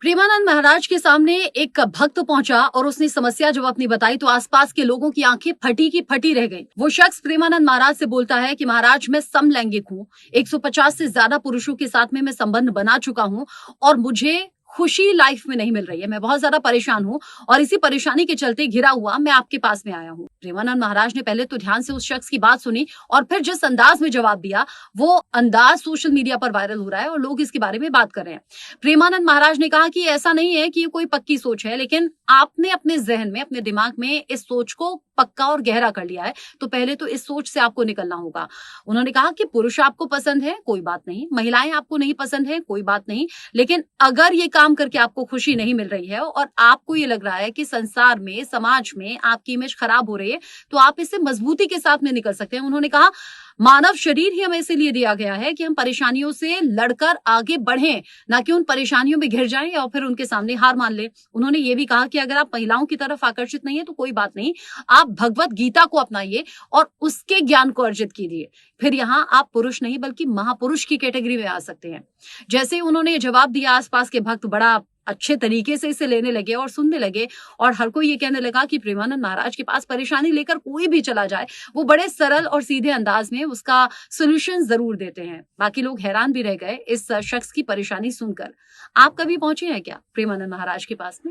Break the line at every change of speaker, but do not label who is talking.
प्रेमानंद महाराज के सामने एक भक्त पहुंचा और उसने समस्या जब अपनी बताई तो आसपास के लोगों की आंखें फटी की फटी रह गईं। वो शख्स प्रेमानंद महाराज से बोलता है कि महाराज, मैं समलैंगिक हूँ, 150 से ज्यादा पुरुषों के साथ में मैं संबंध बना चुका हूँ और मुझे खुशी लाइफ में नहीं मिल रही है। मैं बहुत ज्यादा परेशान हूँ और इसी परेशानी के चलते घिरा हुआ मैं आपके पास में आया हूँ। प्रेमानंद महाराज ने पहले तो ध्यान से उस शख्स की बात सुनी और फिर जिस अंदाज में जवाब दिया, वो अंदाज सोशल मीडिया पर वायरल हो रहा है और लोग इसके बारे में बात कर रहे हैं। प्रेमानंद महाराज ने कहा कि ऐसा नहीं है कि ये कोई पक्की सोच है, लेकिन आपने अपने जहन में, अपने दिमाग में इस सोच को पक्का और गहरा कर लिया है, तो पहले तो इस सोच से आपको निकलना होगा। उन्होंने कहा कि पुरुष आपको पसंद है, कोई बात नहीं, महिलाएं आपको नहीं पसंद है, कोई बात नहीं, लेकिन अगर ये काम करके आपको खुशी नहीं मिल रही है और आपको ये लग रहा है कि संसार में, समाज में आपकी इमेज खराब हो रही है, तो आप इससे मजबूती के साथ में निकल सकते हैं। उन्होंने कहा, मानव शरीर ही हमें इसीलिए दिया गया है कि हम परेशानियों से लड़कर आगे बढ़ें, ना कि उन परेशानियों में घिर जाएं या फिर उनके सामने हार मान लें। उन्होंने ये भी कहा कि अगर आप महिलाओं की तरफ आकर्षित नहीं है तो कोई बात नहीं, आप भगवत गीता को अपनाइए और उसके ज्ञान को अर्जित कीजिए, फिर यहाँ आप पुरुष नहीं बल्कि महापुरुष की कैटेगरी में आ सकते हैं। जैसे उन्होंने जवाब दिया, आसपास के भक्त बड़ा अच्छे तरीके से इसे लेने लगे और सुनने लगे और हर कोई ये कहने लगा कि प्रेमानंद महाराज के पास परेशानी लेकर कोई भी चला जाए, वो बड़े सरल और सीधे अंदाज में उसका सॉल्यूशन जरूर देते हैं। बाकी लोग हैरान भी रह गए इस शख्स की परेशानी सुनकर। आप कभी पहुंचे हैं क्या प्रेमानंद महाराज के पास में?